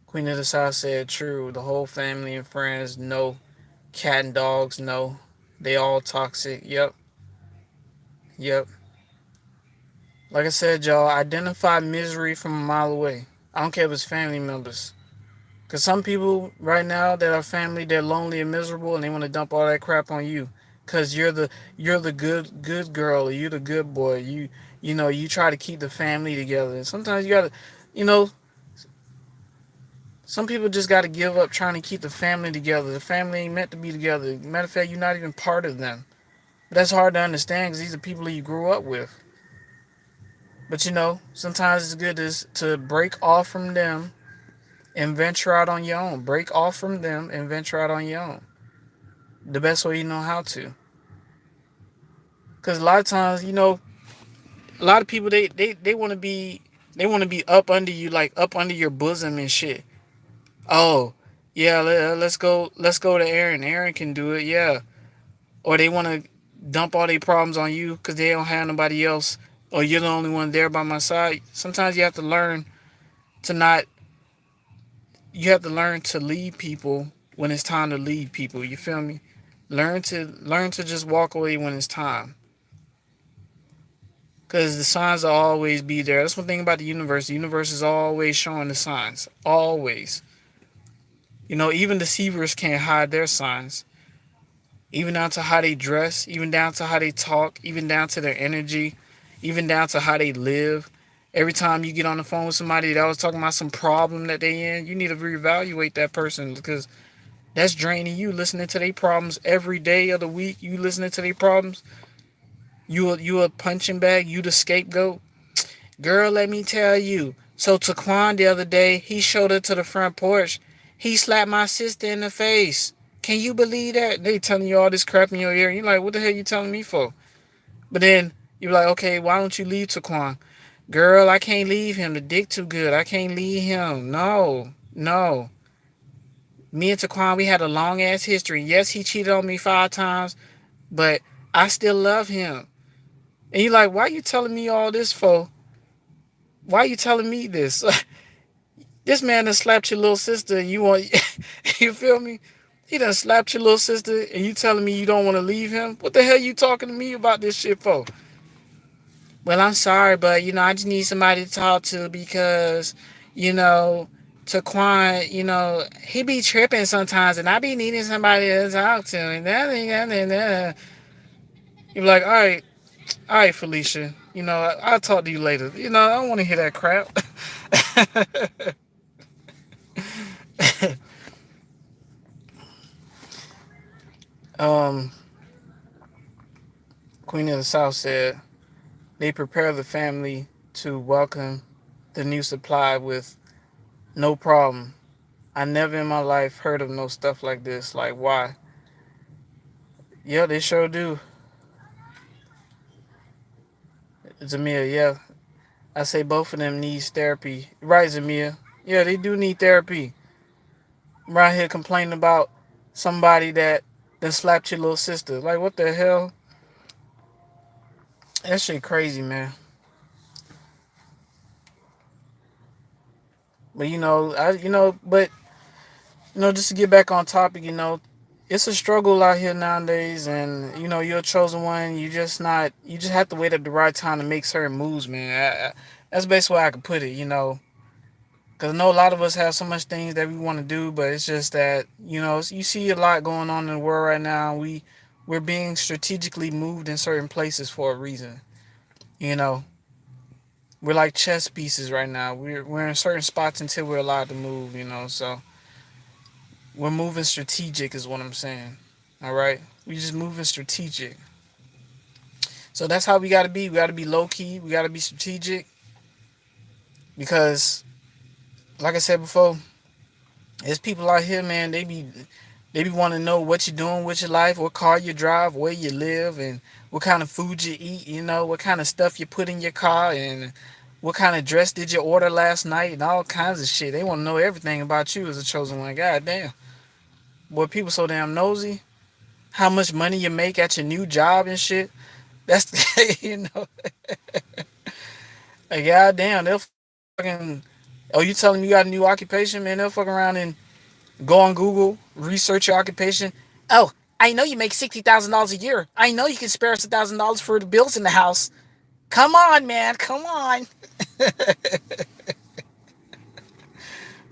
Queen of the South said true. The whole family and friends, no. Cat and dogs, no. They all toxic. Yep. Yep. Like I said, y'all, identify misery from a mile away. I don't care if it's family members. Because some people right now that are family, they're lonely and miserable and they want to dump all that crap on you. Because you're the good girl, or you're the good boy. You try to keep the family together. And sometimes you gotta, you know, some people just gotta give up trying to keep the family together. The family ain't meant to be together. Matter of fact, you're not even part of them. But that's hard to understand because these are people you grew up with. But sometimes it's good to break off from them and venture out on your own. Break off from them and venture out on your own. The best way you know how to. Because a lot of times, a lot of people they want to be up under you, like up under your bosom and shit. Oh, yeah, let's go to Aaron. Aaron can do it. Yeah. Or they want to dump all their problems on you because they don't have nobody else, or you're the only one there by my side. Sometimes you have to learn to not. You have to learn to lead people when it's time to lead people. You feel me? Learn to just walk away when it's time. Because the signs will always be there. That's one thing about the universe. The universe is always showing the signs. Always. Even deceivers can't hide their signs. Even down to how they dress, even down to how they talk, even down to their energy, even down to how they live. Every time you get on the phone with somebody that was talking about some problem that they in, you need to reevaluate that person because that's draining you. Listening to their problems every day of the week, you listening to their problems. You a punching bag. You the scapegoat. Girl, let me tell you. So Taquan the other day, he showed her to the front porch. He slapped my sister in the face. Can you believe that? They telling you all this crap in your ear. You're like, what the hell you telling me for? But then you're like, okay, why don't you leave Taquan? Girl, I can't leave him. The dick too good. I can't leave him. No, no. Me and Taquan, we had a long ass history. Yes, he cheated on me 5 times, but I still love him. And you're like, why are you telling me all this for? Why are you telling me this? This man done slapped your little sister and you want you feel me? He done slapped your little sister and you telling me you don't want to leave him? What the hell you talking to me about this shit for? Well, I'm sorry, but I just need somebody to talk to because, you know, Taquan, he be tripping sometimes and I be needing somebody to talk to and that. You're like, all right, Felicia. I'll talk to you later. I don't want to hear that crap. um, Queen of the South said they prepare the family to welcome the new supply with no problem. I never in my life heard of no stuff like this. Like, why? Yeah, they sure do. Zamia, yeah. I say both of them needs therapy. Right, Zamia? Yeah, they do need therapy. I'm right here complaining about somebody that slapped your little sister. Like, what the hell? That shit crazy, man. But just to get back on topic, it's a struggle out here nowadays, and you're a chosen one. You just not. You just have to wait at the right time to make certain moves, man. That's the best way I could put it, because I know a lot of us have so much things that we want to do, but it's just that you see a lot going on in the world right now. We're being strategically moved in certain places for a reason. You know, we're like chess pieces right now. We're in certain spots until we're allowed to move. So we're moving strategic, is what I'm saying. All right, we just moving strategic. So that's how we got to be. We got to be low key. We got to be strategic because, like I said before, there's people out here, man. They be want to know what you're doing with your life, what car you drive, where you live, and what kind of food you eat. You know, what kind of stuff you put in your car, and what kind of dress did you order last night, and all kinds of shit. They want to know everything about you as a chosen one. God damn, boy, people so damn nosy. How much money you make at your new job and shit. That's you know, like goddamn, they'll fucking. Oh, you telling me you got a new occupation, man? They'll fuck around and go on Google, research your occupation. Oh, I know you make $60,000 a year. I know you can spare us $1,000 for the bills in the house. Come on, man. Come on.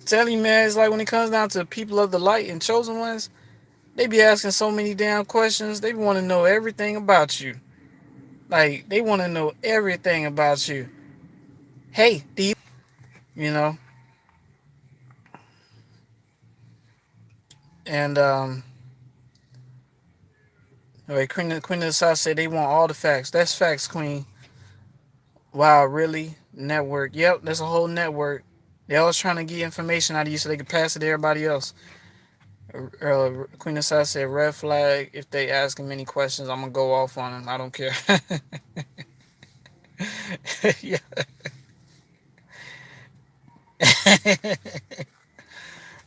Tell you, man, it's like when it comes down to people of the light and chosen ones, they be asking so many damn questions. They want to know everything about you. Like, they want to know everything about you. Hey, do you know? And, anyway, Queen of the South said they want all the facts. That's facts, Queen. Wow, really? Network. Yep, that's a whole network. They always trying to get information out of you so they can pass it to everybody else. Queen of South said, red flag. If they ask him any questions, I'm going to go off on him. I don't care. Yeah.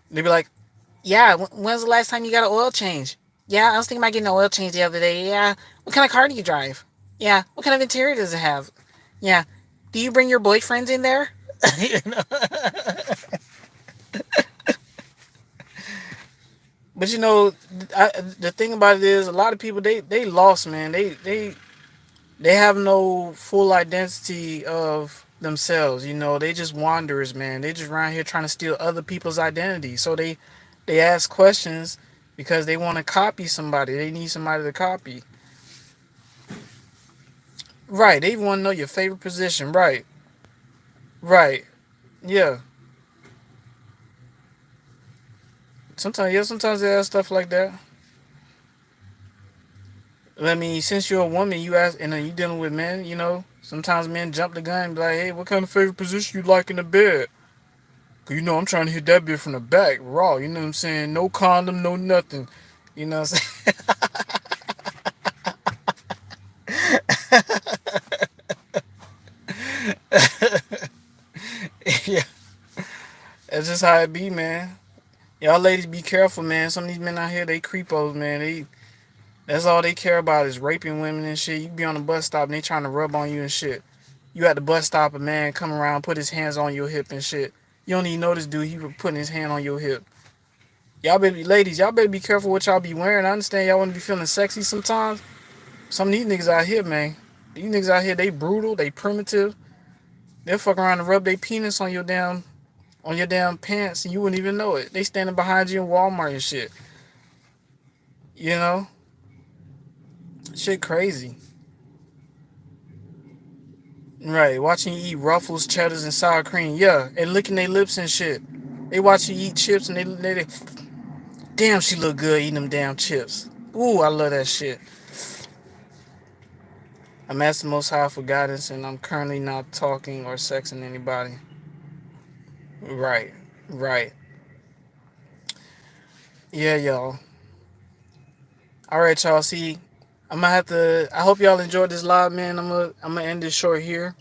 They be like, yeah, when's the last time you got an oil change? Yeah, I was thinking about getting an oil change the other day. Yeah. What kind of car do you drive? Yeah. What kind of interior does it have? Yeah. Do you bring your boyfriends in there? You know? But you know, the thing about it is, a lot of people they lost, man. They have no full identity of themselves. You know, they just wanderers, man. They just around here trying to steal other people's identity. So they ask questions because they want to copy somebody. They need somebody to copy. Right. They want to know your favorite position. Right. Right. Yeah. Sometimes, yeah. Sometimes they ask stuff like that. I mean, since you're a woman, you ask, and then you dealing with men. You know, sometimes men jump the gun and be like, "Hey, what kind of favorite position you like in the bed?" Cause you know I'm trying to hit that bit from the back, raw. You know what I'm saying? No condom, no nothing. You know what I'm saying? Yeah, that's just how it be, man. Y'all ladies be careful, man. Some of these men out here, they creepos, man. That's all they care about is raping women and shit. You be on the bus stop and they trying to rub on you and shit. You at the bus stop, a man come around, put his hands on your hip and shit. You don't even know this dude. He was putting his hand on your hip. Y'all better be ladies. Y'all better be careful what y'all be wearing. I understand y'all want to be feeling sexy sometimes. Some of these niggas out here, man. These niggas out here, they brutal. They primitive. They'll fuck around and rub their penis on your damn pants, and you wouldn't even know it. They standing behind you in Walmart and shit. You know, shit crazy. Right, watching you eat Ruffles, Cheddars, and sour cream. Yeah, and licking their lips and shit. They watch you eat chips and they damn, she look good eating them damn chips. Ooh, I love that shit. I'm asking Most High for guidance, and I'm currently not talking or sexing anybody. Right, right. Yeah, y'all. All right, y'all. See, I'm gonna have to. I hope y'all enjoyed this live, man. I'm gonna end this short here.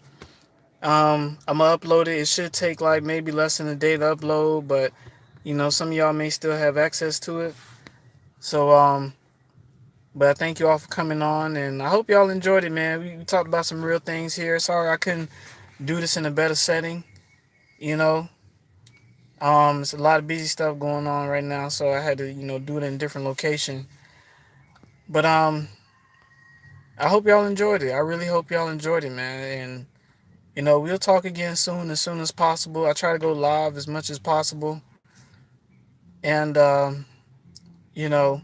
I'm gonna upload it. It should take like maybe less than a day to upload, but you know, some of y'all may still have access to it. So, but I thank you all for coming on, and I hope y'all enjoyed it, man. We talked about some real things here. Sorry I couldn't do this in a better setting. You know, it's a lot of busy stuff going on right now, so I had to, do it in a different location. But I hope y'all enjoyed it. I really hope y'all enjoyed it, man. And we'll talk again soon, as soon as possible. I try to go live as much as possible, and you know,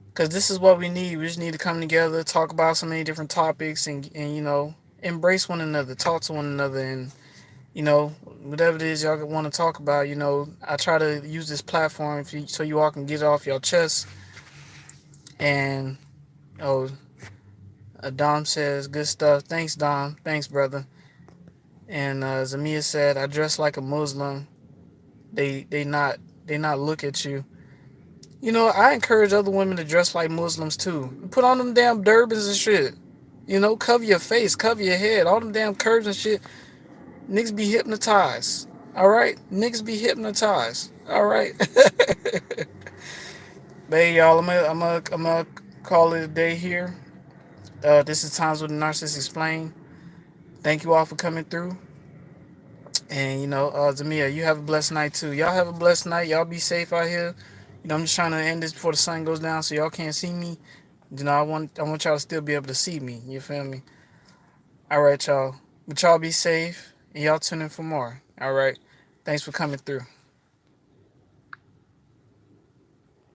because this is what we need. We just need to come together, talk about so many different topics, and embrace one another, talk to one another, and whatever it is y'all want to talk about. I try to use this platform so you all can get it off your chest And oh, Dom says good stuff. Thanks, Dom. Thanks, brother. And Zamia said, I dress like a Muslim. They they not they not look at you. You know, I encourage other women to dress like Muslims too. Put on them damn turbans and shit. You know, cover your face, cover your head, all them damn curves and shit. Niggas be hypnotized. All right, niggas be hypnotized. All right. But hey, y'all, I'm gonna call it a day here. This is Times with the Narcissist Explained. Thank you all for coming through. And Zamia, you have a blessed night too. Y'all have a blessed night. Y'all be safe out here. I'm just trying to end this before the sun goes down, so y'all can't see me. I want y'all to still be able to see me. You feel me? All right, y'all. But y'all be safe, and y'all tune in for more. All right. Thanks for coming through.